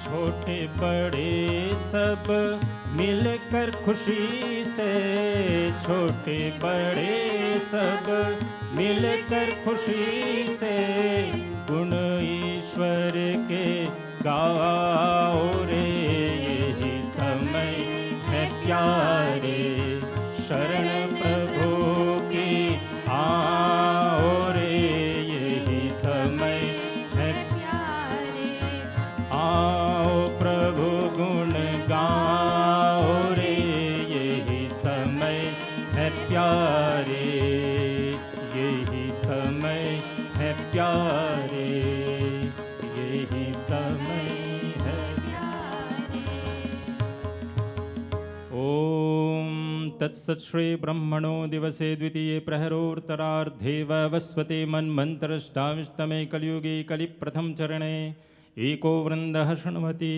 छोटे बड़े सब मिलकर खुशी से, छोटे बड़े सब मिलकर खुशी से गुण ईश्वर के गाओ रे। यही समय है प्यारे, शरण प्रभु की आओ रे। यही समय है प्यारे, आओ प्रभु गुण गाओ रे। यही समय है प्यारे, यही समय है प्यारे, यही समय है प्यारे। ओम तत्सत् श्री ब्रह्मणो दिवसे द्वितीये प्रहरोत्तरार्धे वस्वते मन्वन्तरष्टाविंशतमे कलियुगे कलिप्रथम चरणे एको वृन्दः शृण्वति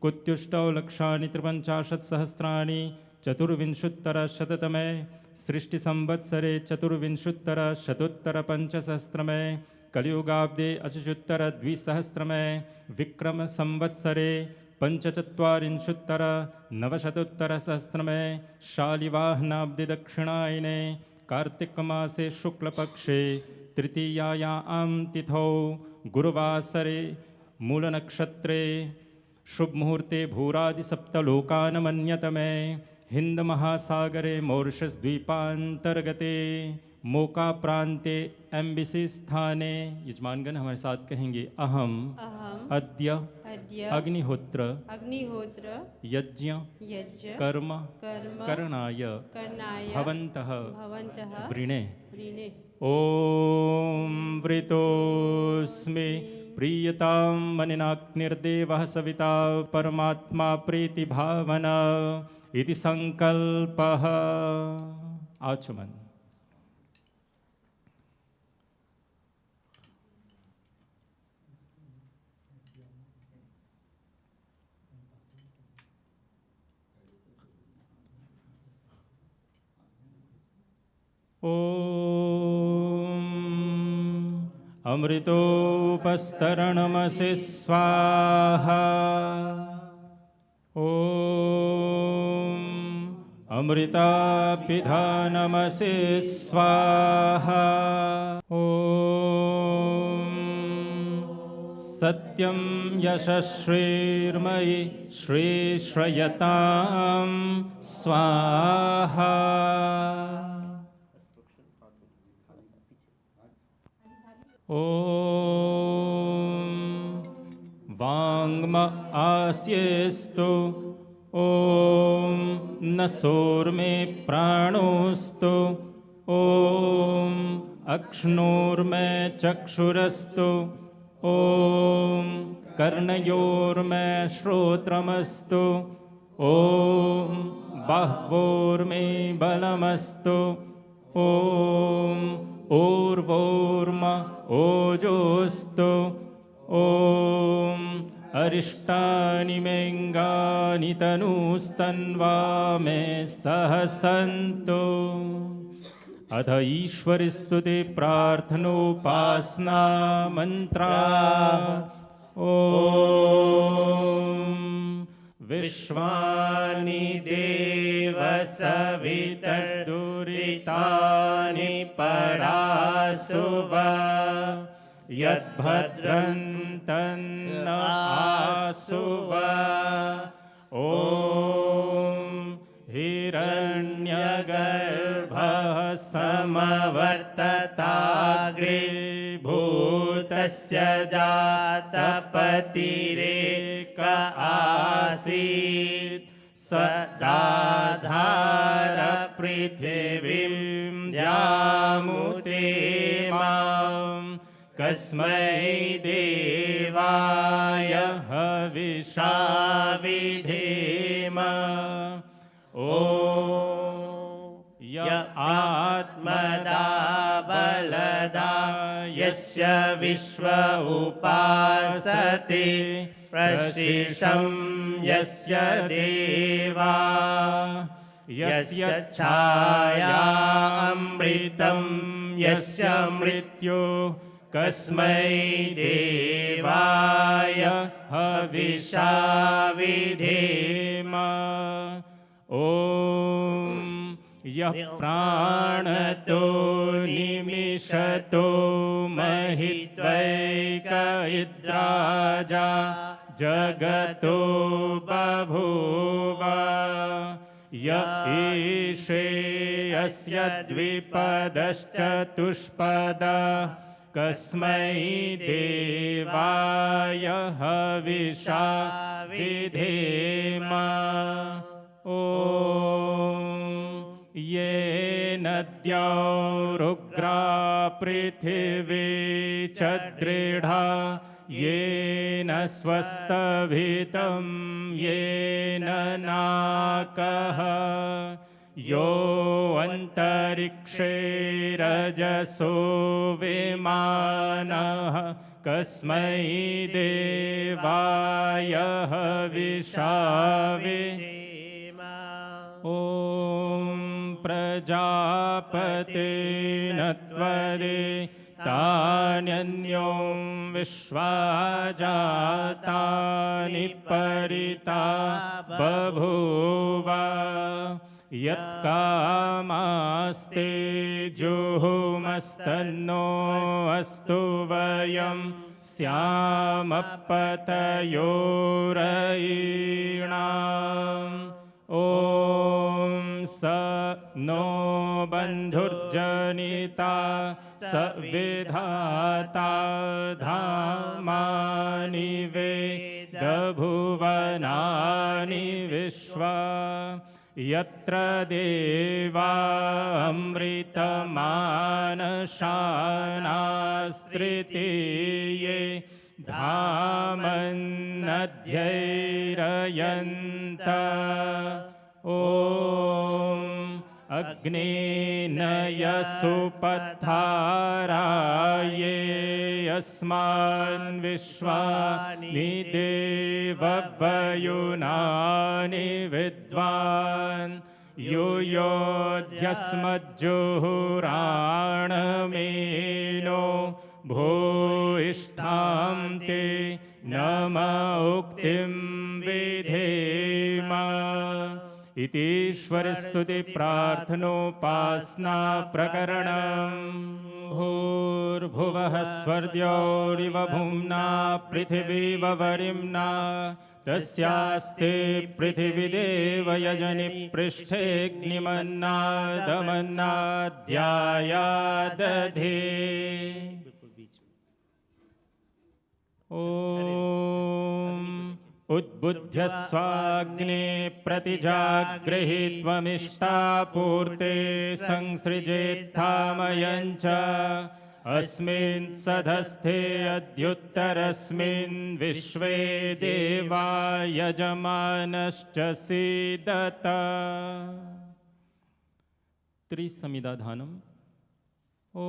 कुत्युष्टौ लक्षाणि त्रिपञ्चाशत्सहस्राणि चतुर्विंशुत्तरशततमे सृष्टिसंवत्सरे चतुर्विंशुत्तरशतोत्तरपञ्चसहस्रमे कलियुगाब्दे अच्युत्तरद्विसहस्रमे विक्रमसंवत्सरे पञ्चचत्वारिंशुत्तरनवशतोत्तरसहस्रमे शालिवाहनाब्दे दक्षिणायने कार्तिकमासे शुक्लपक्षे तृतीयायां तिथौ गुरुवासरे मूलनक्षत्रे शुभमुहूर्ते भूरादिसप्तलोकान् मन्यतमे हिंदमहासागरे मॉरिशस द्वीपांतर्गते मोका प्रांते एम्बेसी स्थाने। यजमानगण हमारे साथ कहेंगे अहम अद्य अग्निहोत्र यज्ञ कर्म करणाय भवन्तः वृणे। ओम वृतोस्मि प्रीयतां मनिनाग्निर्देवः सविता परमात्मा प्रीतिभावना इति संकल्पः। आचमन। ओम अमृतोपस्तरणमसि स्वाहा। ओम अमृतापिधानमसि स्वाहा। ओम सत्यं यशश्रीर्मयि श्रीश्रयतां स्वाहा। ओम वाङ्म आस्येस्तु ओम नसोर्मे प्राणोस्तु ओम अक्ष्णोर्मे चक्षुरस्तु ओम कर्णयोर्मे श्रोत्रमस्तु ओम बाह्वोर्मे बलमस्तु ओम ऊर्वोर्म ओजोस्तु ओम अरिष्टानि मेङ्गानि तनूस्तन्वा मे सहसन्तु। अथ ईश्वर स्तुति प्रार्थनोपासना मंत्रा। ओम विश्वानि देव सवितर्दुरितानि परासुव यद्भद्रन्तन्न आसुव। ओम हिरण्यगर्भः समवर्तताग्रे भूतस्य जातपतिरेक आसीत् सदाधार पृथिवीं द्यामुते मां कस्मै देवाय हविषा विधेम। य आत्मदा बलदा यस्य विश्व उपासते प्रशिषं यस्य देवा यस्य छाया अमृतं यस्य मृत्यु कस्मै देवाय हविषा विधेम ॐ यः प्राणतो निमिषतो महित्वैक इद्राजा जगतो बभूव य ईशे यस्य द्विपदश्चतुष्पदः कस्मै देवाय हविषा विधेम ॐ येन द्यौरुग्रा पृथिवी च दृढा येन स्वस्तभितं येन नाकः यो अन्तरिक्षे रजसो विमानः कस्मै देवाय हविषा विधेम ॐ प्रजापतेन त्वदे तान्यन्यो विश्वा जातानि परिता बभूव यत्कामास्ते जुहुमस्तन्नो अस्तु वयं स्यामपतयोरयीणाम् ॐ स नो बन्धुर्जनिता स विधाता धामानि वेदभुवनानि विश्वा यत्र देवा अमृतमानशानास्त्रितीये धामन्नध्यैरयन्त ॐ अग्नेनयसुपथाराये अस्मान् विश्वानि देववयुनानि विद्वान् युयोध्यस्मज्जुहुराणमेनो भूयिष्ठां ते नम उक्तिं विधेम इति ईश्वरस्तुतिप्रार्थनोपासना प्रकरणम् भूर्भुवः स्वर्द्योरिव भूम्ना पृथिवीव वरिम्ना तस्यास्ते पृथिवीदेव यजनि पृष्ठेऽग्निमन्नादमन्नाद्यायादधे ॐ उद्बुद्ध्य स्वाग्ने प्रतिजागृहीत्वमिष्टापूर्ते संसृजेत्थामयञ्च अस्मिन् सधस्थे अद्युत्तरस्मिन् विश्वे देवा यजमानश्च सीदत त्रिसमिदाधानम् ॐ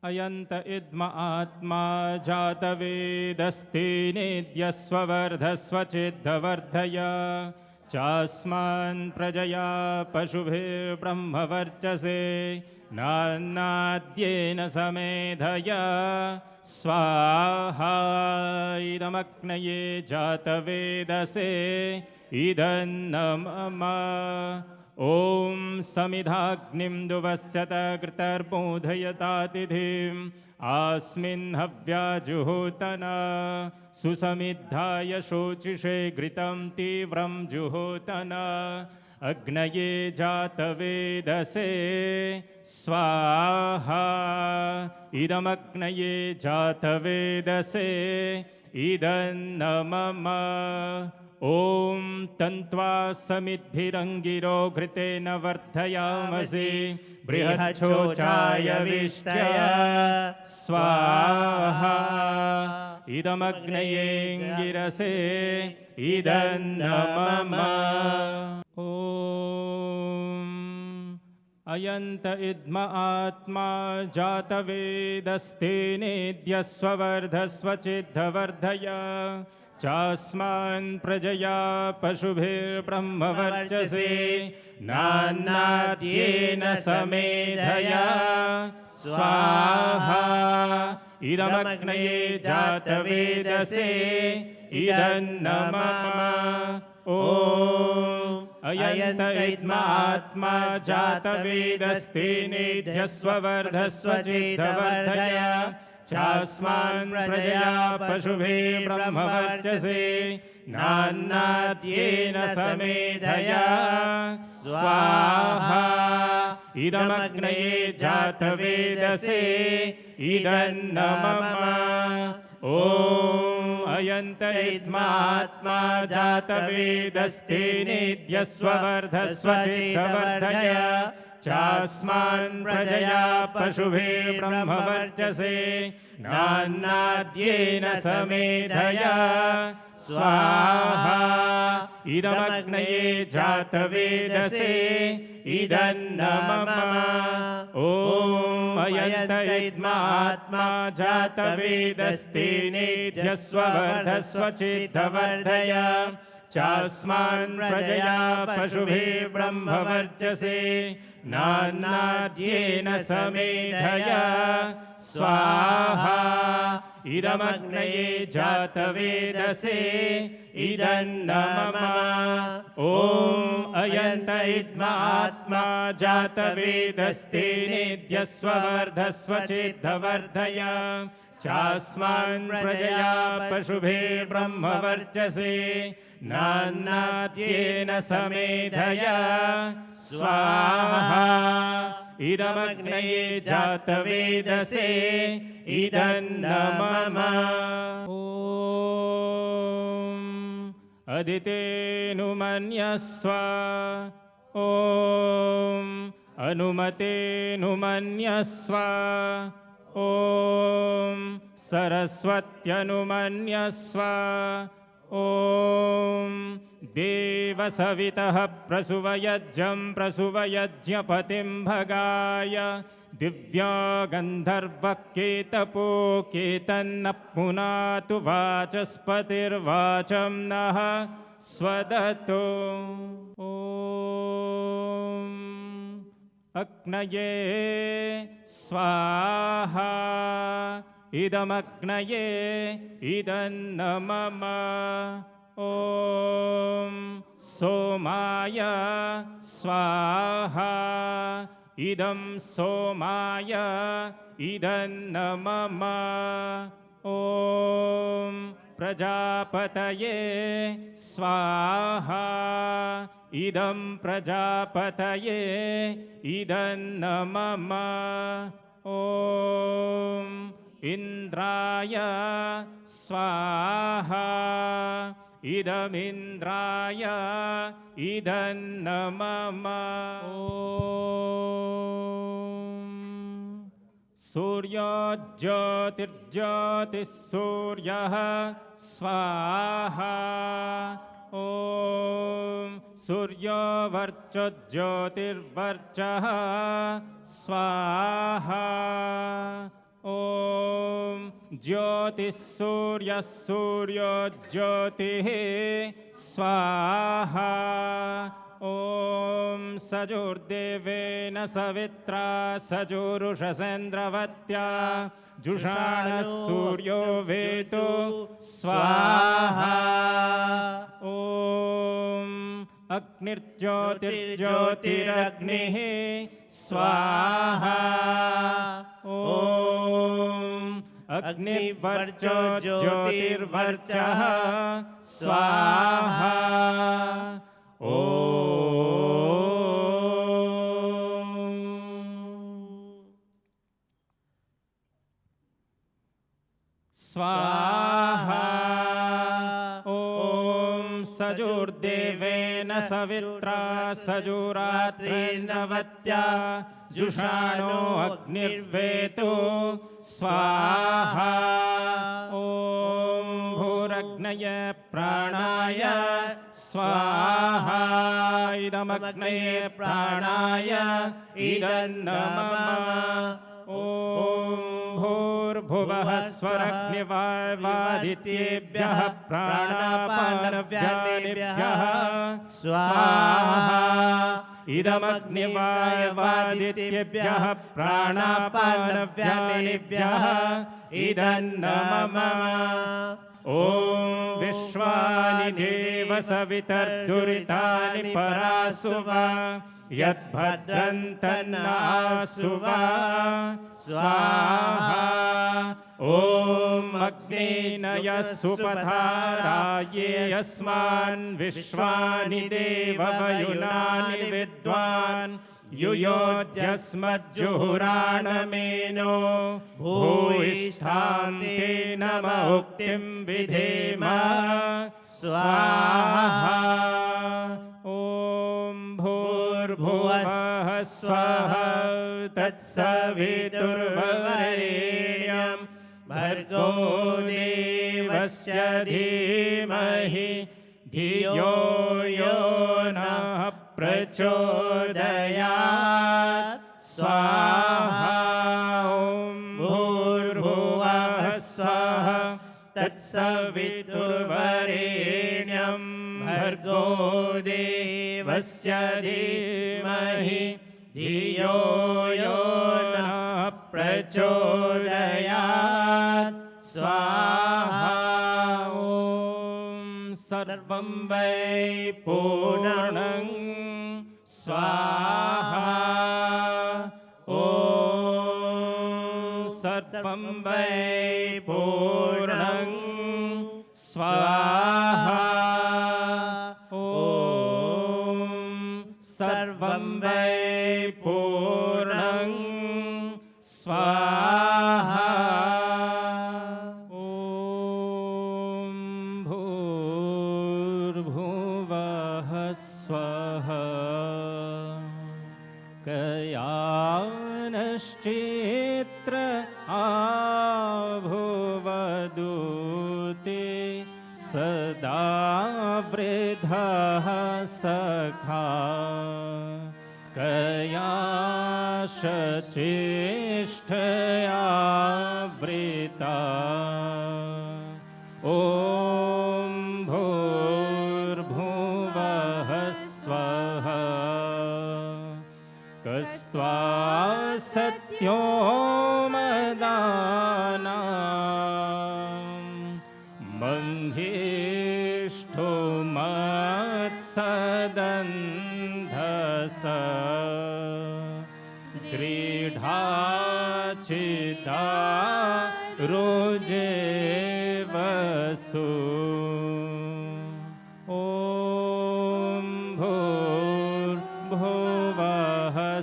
अयन्त इद्म आत्मा जातवेदस्ति नेद्यस्ववर्धस्वचिद्धवर्धय चास्मान् प्रजया पशुभिर्ब्रह्मवर्चसे नान्नाद्येन समेधया स्वाहा इदमग्नये जातवेदसे इदन्न मम ॐ समिधाग्निं दुवस्यत कृतर्बोधयतातिथिम् आस्मिन् हव्याजुहोतना सुसमिद्धाय शोचिषे घृतं तीव्रं जुहोतना अग्नये जातवेदसे स्वाहा इदमग्नये जातवेदसे इदन्न मम ॐ तन्त्वा समिद्भिरङ्गिरो घृतेन वर्धयामसि बृहच्छोचाय विष्टय स्वाहा इदमग्नयेऽङ्गिरसे इदन्न मम ॐ अयन्त इद्म आत्मा जातवेदस्ते नेद्यस्ववर्धस्वचिद्धवर्धय चास्मान् प्रजया पशुभिर्ब्रह्मवर्चसे नान्नाद्येन समेधया स्वाहा इदमग्नये जातवेदसे इदन्नमम ॐ अयन्त इद्मात्मा जातवेदस्तेनेध्यस्ववर्धस्व चिद्धवर्धय चास्मान् प्रजया पशुभे ब्रह्मवर्चसे नान्नाद्येन समेधया स्वाहा इदमग्नये जातवेदसे इदन्नमम ॐ अयन्त इद्मात्मा जातवेदस्तेनेध्यस्ववर्धस्व चिद्धवर्धय चास्मान् प्रजया पशुभे ब्रह्मवर्चसे नान्नाद्येन समेधया स्वाहा इदमग्नये जातवेदसे इदन्नमम ॐ अयन्त इद्मात्मा जातवेदस्तेनेध्यस्ववर्धस्व चिद्धवर्धय चास्मान् प्रजया पशुभे ब्रह्मवर्चसे नान्नाद्येन समेधया स्वाहा इदमग्नये जातवेदसे इदन्नमम ॐ अयन्त इद्मात्मा जातवेदस्तेनेध्यस्ववर्धस्व चिद्धवर्धय चास्मान् प्रजया पशुभे ब्रह्मवर्चसे नान्नाद्येन समेधया स्वाहा इदमग्नये जातवेदसे इदन्नमम ॐ अदितेनुमन्यस्व ॐ अनुमतेनुमन्यस्व ॐ सरस्वत्यनुमन्यस्व ॐ देवसवितः प्रसुवयज्ञं प्रसुवयज्ञपतिं भगाय दिव्या गन्धर्वकेतपो केतन्नः पुनातु वाचस्पतिर्वाचं नः स्वदतो ॐ अग्नये स्वाहा इदमग्नये इदन्नमम ॐ सोमाय स्वाहा इदं सोमाय इदन्नमम ॐ प्रजापतये स्वाहा इदं प्रजापतये इदन्नमम ॐ इन्द्राय स्वाहा इदमिन्द्राय इदन्नमम ॐ सूर्योज्योतिर्ज्योतिःसूर्यः स्वाहा ॐ सूर्योवर्चज्योतिर्वर्चः स्वाहा ॐ ज्योतिःसूर्यः सूर्योज्योतिः स्वाहा ॐ सजुर्देवेन सवित्रा सजुरुषसेन्द्रवत्या जुषाणः सूर्यो वेतो स्वाहा ॐ अग्निर्ज्योतिर्ज्योतिरग्निः स्वाहा ॐ अग्निवर्चो ज्योतिर्वर्चः स्वाहा ॐ स्वाहा ॐ सजुर्देवेन सवित्रा सजुरात्रिर्नवत्या जुषाणो अग्निर्वेतो स्वाहा ॐ भूरग्नये प्राणाय स्वाहा इदमग्नये प्राणाय इदन्नमम ॐ भूर्भुवः स्वरग्निवादित्येभ्यः प्राणापानव्यानिभ्यः स्वाहा इदमग्निवायवादित्येभ्यः प्राणापानव्यानेभ्यः इदन्नमम ॐ विश्वानि देव सवितर्दुरितानि परासुवा यद्भद्रन्तन्नासुवा स्वाहा ॐ अग्नेनय सुपधाराये यस्मान् विश्वानि देववयुनानि विद्वान् युयोध्यस्मज्जुहुराणमेनो भूयिष्ठां ते नम उक्तिं विधेम स्वाहा ॐ भूर्भुवः स्वः तत्सवितुर्वरेण्यं भर्गो देवस्य धीमहि धियो यो नः प्रचोदयात् स्वाहा ॐ भूर्भुवः स्वः तत्सवितुर्वरेण्यं भर्गो देवस्य धीमहि धियो यो नः प्रचोदयात् स्वाहा सर्वं वै पूर्णं स्वाहा ॐ सर्वं वै पूर्णं स्वाहा ॐ सर्वं वै पूर्णं स्वाहा स्वः कयानश्चित्र आभुवदूते सदा वृद्धः सखा कयाशचेष्टया वृता ॐ स्वः कस्त्वा सत्यो मदाना मङ्गेष्ठो मत्सदन्धस दृढाचिता रोजे वसु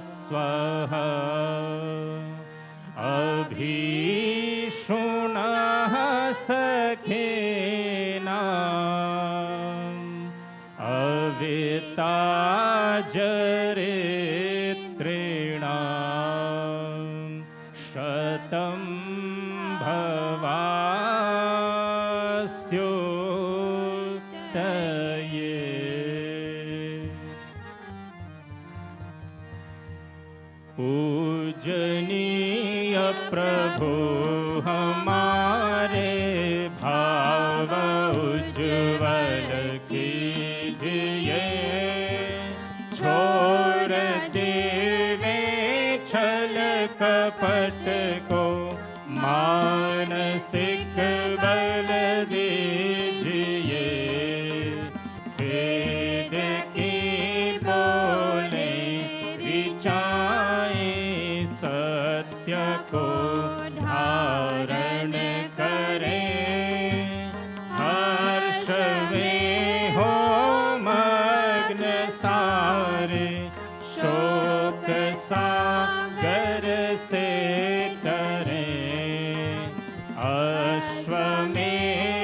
स्वः अभीषुणः सखेना अविताजरित्रेणा शतं भवास्युतये पूजनीय प्रभु हमारे भाव उज्ज्वल कीजिए छोड़ देवे छल कपट को मानसिक बल दीजिए वेद की बोले विचार सत्य को धारण करें हर्ष में हो मग्न सारे शोक सागर से तरें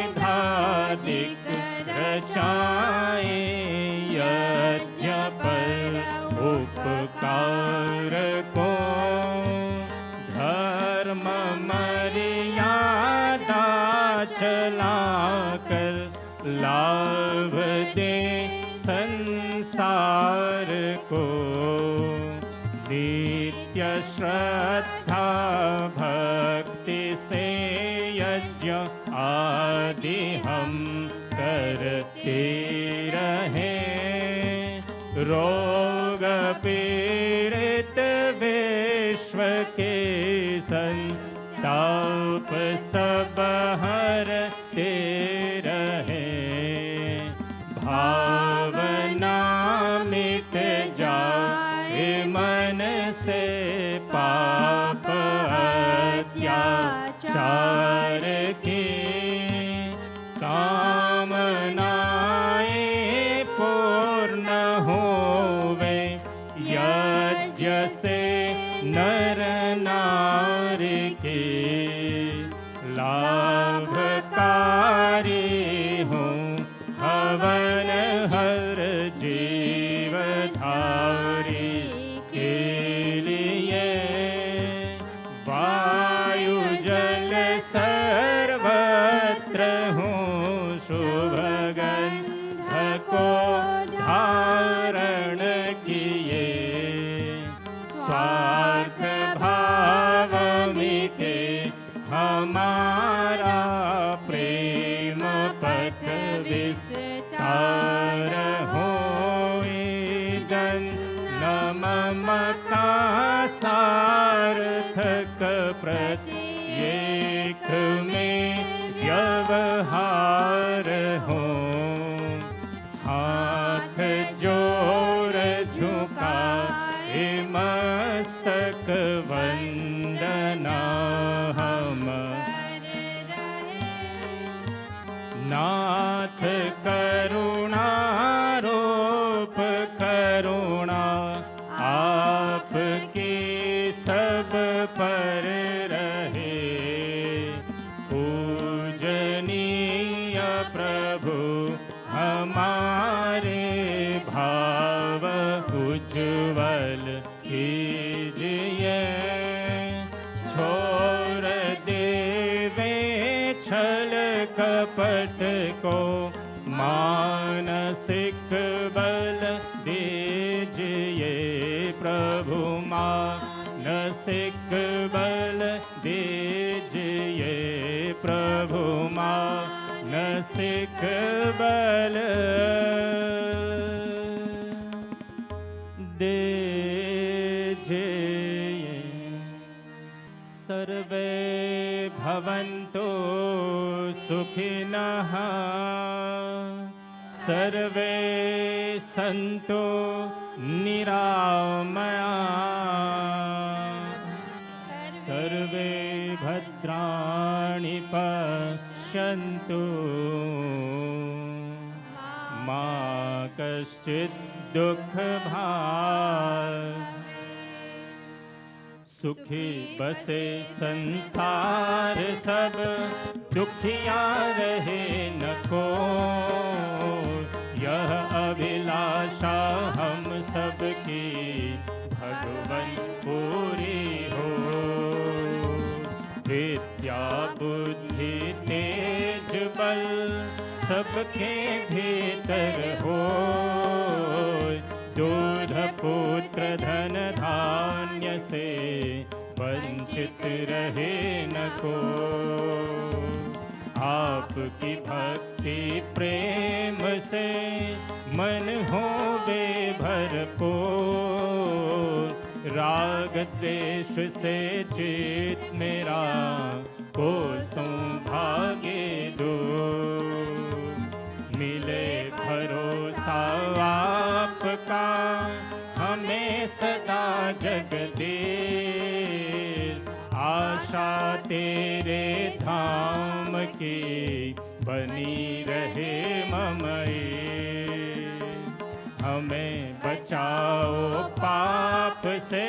अश्वमेधादिक रचाए यज्ञ पर उपकार को धर्म मर्यादा चलाकर लाभ दे संसार को नित्य श्रद्धा भक्ति से यज्ञ आदि हम करते रहे रोग पीड़ित विश्व के संताप सब हरते रहे। भावना मिट जाए मन से पाप अत्याचार की, कामनाएं पूर्ण होवे यज्ञ से नर नारी की। लाभकारी हूँ हवन हर जीवधारी के लिए। वायु जल सर्वत्र हूँ शुभ गंध को धारण किए। स्वार्थ भाव मिटे हमारा प्रेम पथ विस्तार होए। मम का सार्थक प्रत्येक में व्यवहार हो। हाथ जोड़ झुकाए मस्तक वंदना हम। नाथ करुणा रूप करुणा आपकी सब पर रहे। पूजनीय प्रभु हमारे भाव उज्ज्वल कीजिए। छोड़ देवे छल कपट को मानसिक बल दीजिए। प्रभु मानसिक बल दीजिए। प्रभु मानसिक बल दीजिए। सर्वे भवन्तु सुखिनः सर्वे सन्तु निरामया। सर्वे भद्राणि पश्यन्तु मा कश्चित् दुःखभाग्। सुखी बसे संसार सब दुखिया रहे न को। यह अभिलाषा हम सबकी भगवन पूरी हो। विद्या बुद्धि तेज बल सबके भीतर हो। दूध पुत्र धन धान्य से वंचित रहे न को। आपकी भक्ति प्रेम से मन हो भरपूर। राग द्वेष से चित मेरा कोसों भागे दूर। मिले भरोसा आपका हमें सदा जगदीश। आशा तेरे धाम की बनी रहे ममई। हमें बचाओ पाप से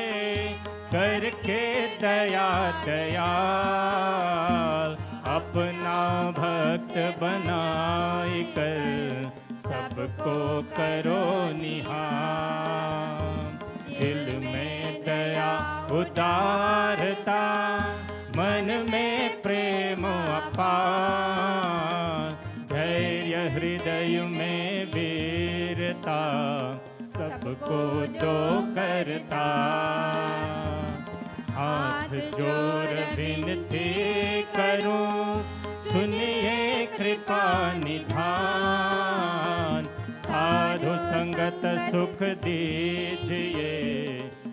करके दया दयाल। अपना भक्त बनाए कर सबको करो निहाल। दिल में दया उदारता मन में प्रेम अपार। धैर्य हृदय में वीरता सबको दो करता। हाथ जोड़ विनती करूं सुनिए कृपा निधान। साधु संग संगत सुख दीजिए,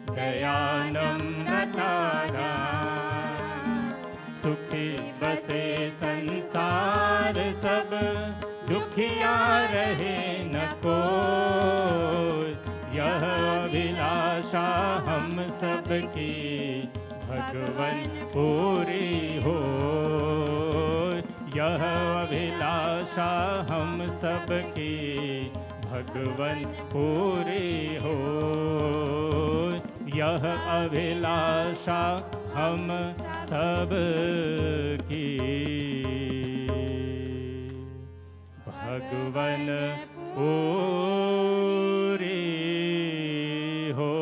दया नम्रता दान। सुखी बसे संसार सब, दुखिया रहे न कोई। यह अभिलाषा हम सबकी भगवन पूरी हो। यह अभिलाषा हम सबकी भगवन पूरी हो। यह अभिलाषा हम सबकी भगवन पूरी हो।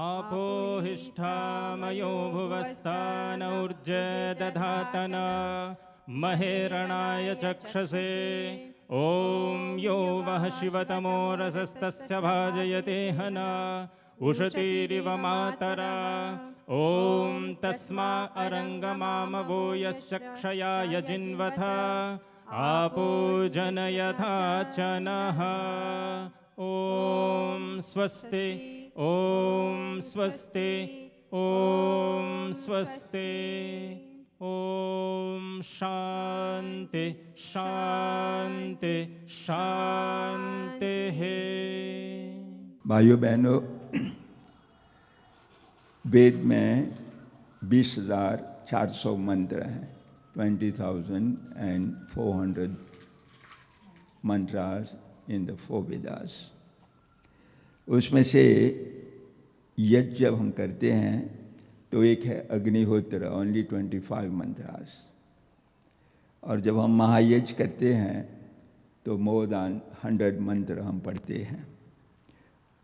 आपोहिष्ठामयो भुवस्तानौर्ज दधातन महेरणाय चक्षसे। ॐ यो वः शिवतमो रसस्तस्य भाजयते हना उशतीरिव मातरा। ॐ तस्मा अरङ्गमामवो यस्य क्षयाय जिन्वथ आपो जनयथा च नः। ॐ स्वस्ति ॐ स्वस्ति ॐ स्वस्ति। ॐ शान्ति शान्ति शान्तिः। भाइयों बहनों, वेद में 20,400 मंत्र हैं, 20,400 mantras in the four Vedas। उसमें से यज्ञ जब हम करते हैं तो एक है अग्निहोत्र, ओनली 25 mantras। और जब हम महायज्ञ करते हैं तो मोर देन 100 मंत्र हम पढ़ते हैं।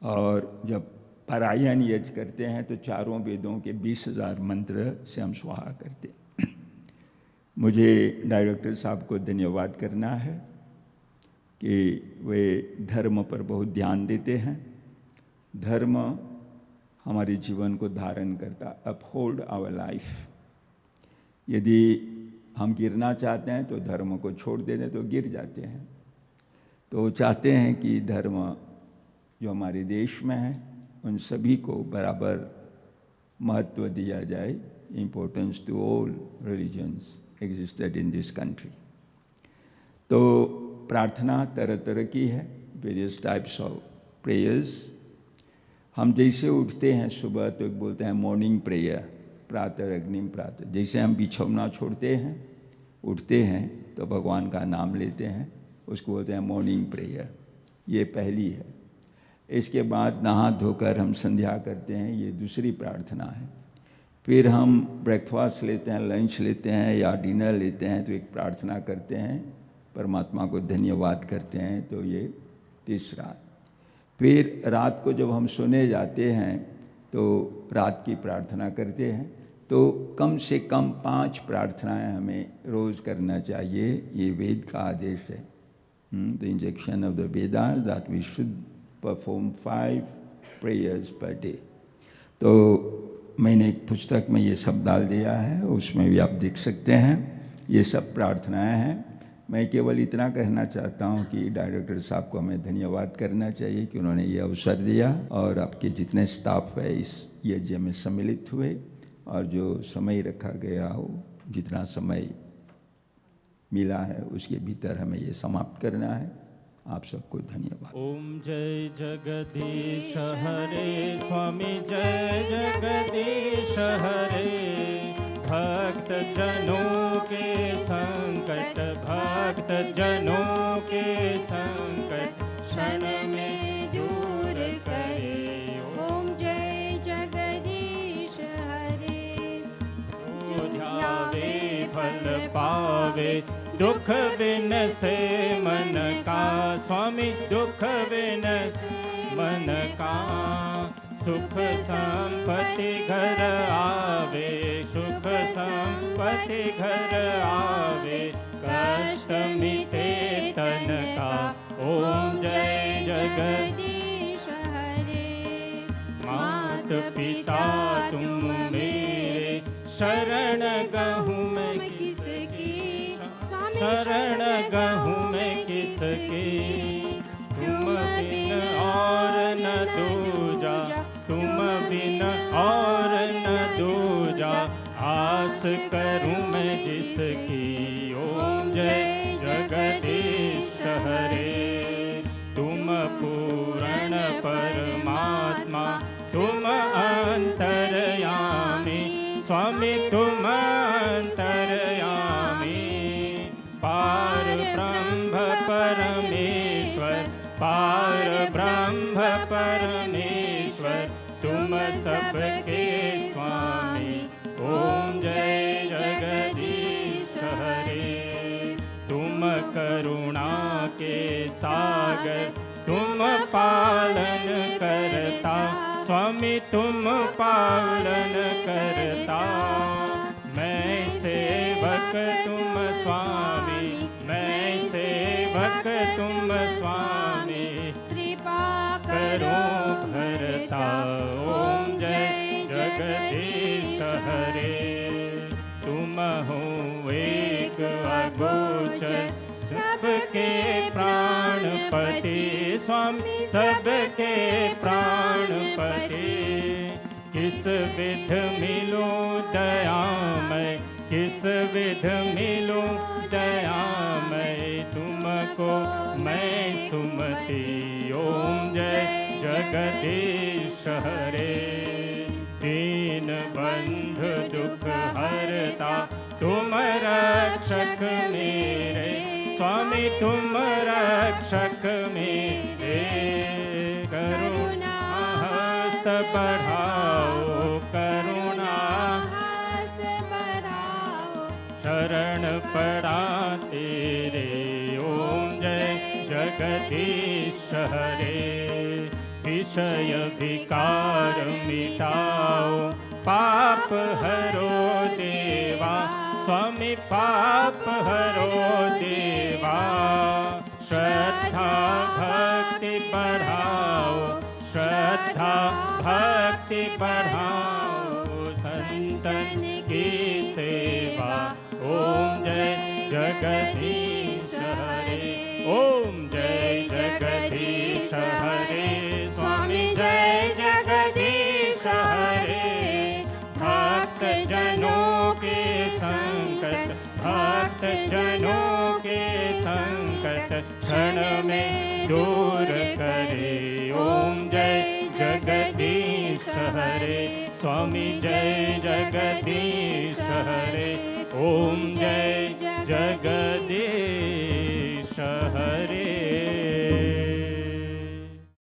और जब पारायण यज्ञ करते हैं तो चारों वेदों के 20,000 मंत्र से हम स्वाहा करते हैं। मुझे डायरेक्टर साहब को धन्यवाद करना है कि वे धर्म पर बहुत ध्यान देते हैं। धर्म हमारे जीवन को धारण करता, अपहोल्ड आवर लाइफ। यदि हम गिरना चाहते हैं तो धर्म को छोड़ देते तो गिर जाते हैं। तो चाहते हैं कि धर्म जो हमारे देश में है उन सभी को बराबर महत्व दिया जाए। Importance to all religions existed in this country. तो प्रार्थना तरह तरह की है, वेरियस टाइप्स ऑफ प्रेयर्स। हम जैसे उठते हैं सुबह तो एक बोलते हैं मॉर्निंग प्रेयर, प्रातः अग्निम प्रातः। जैसे हम बिछौना छोड़ते हैं, उठते हैं तो भगवान का नाम लेते हैं, उसको बोलते हैं मॉर्निंग प्रेयर। ये पहली है। इसके बाद नहा धोकर हम संध्या करते हैं, ये दूसरी प्रार्थना है। फिर हम ब्रेकफास्ट लेते हैं, लंच लेते हैं या डिनर लेते हैं तो एक प्रार्थना करते हैं, परमात्मा को धन्यवाद करते हैं, तो ये तीसरा। फिर रात को जब हम सोने जाते हैं तो रात की प्रार्थना करते हैं। तो कम से कम 5 प्रार्थनाएं हमें रोज़ करना चाहिए, ये वेद का आदेश है। The injection of the Vedas that we should perform 5 prayers per day। तो मैंने एक पुस्तक में ये सब डाल दिया है, उसमें भी आप देख सकते हैं। ये सब प्रार्थनाएं हैं। मैं केवल इतना कहना चाहता हूँ कि डायरेक्टर साहब को हमें धन्यवाद करना चाहिए कि उन्होंने ये अवसर दिया, और आपके जितने स्टाफ है इस यज्ञ में सम्मिलित हुए, और जो समय रखा गया हो, जितना समय मिला है उसके भीतर हमें ये समाप्त करना है। आप सबको धन्यवाद। ओम जय जगदीश हरे स्वामी, जय जगदीश हरे। भक्त जनों के संकट, भक्त जनों के संकट क्षण में दूर करे। ओम जय जगदीश हरे। जो ध्यावे फल पावे, दुख विनसे मन का। स्वामी दुख विनसे मन का। सुख संपत्ति घर आवे, सुख संपत्ति घर आवे। कष्ट मिटे तन का। ओम जय जगदीश हरे। मात पिता तुम मेरे, शरण गहूँ मैं किसकी। शरण गहूँ मैं किसकी, तुम बिन और न दूजा, तुम बिन और न दूजा, आस करूं मैं जिसकी। ओम जय जगदीश हरे, तुम पूर्ण परमात्मा, तुम अंतर्यामी, स्वामी तुम अंतर्यामी, पार ब्रह्म परमेश्वर, पार ब्रह्म परमेश्वर, तुम सबके स्वामी। ओम जय जगदीश हरे, तुम करुणा के सागर, तुम पालन करता, स्वामी तुम पालन करता। मैं सेवक तुम स्वामी, मैं सेवक तुम स्वामी, कृपा करो भरता। ओम जय जगदीश हरे, तुम हो एक अगोचर, सबके प्राणपति, स्वामी सबके प्राणपति। किस विध मिलूं दयामय, किस विध मिलूं दयामय, तुमको मैं सुमति। ओम जय जगदीश हरे, दीन बंधु दुख हरता, तुम रक्षक मेरे, स्वामी तुम रक्षक मेरे। करुणा हस्त बढ़ाओ, करुणा हास बढ़ाओ, शरण पड़ा तेरे। ओम जय जगदीश हरे, विषय विकार मिटाओ, पाप हरो देवा, स्वामी पाप हरो देवा। श्रद्धा भक्ति बढ़ाओ, श्रद्धा भक्ति बढ़ाओ, संतन की सेवा। ओम जय जगदीश हरे, ओम जय जगदीश हरे, स्वामी जय जगदीश हरे। भक्त जनों के संकट, भक्त जनों के संकट, क्षण में दूर करे। ओम जय जगदीश हरे, स्वामी जय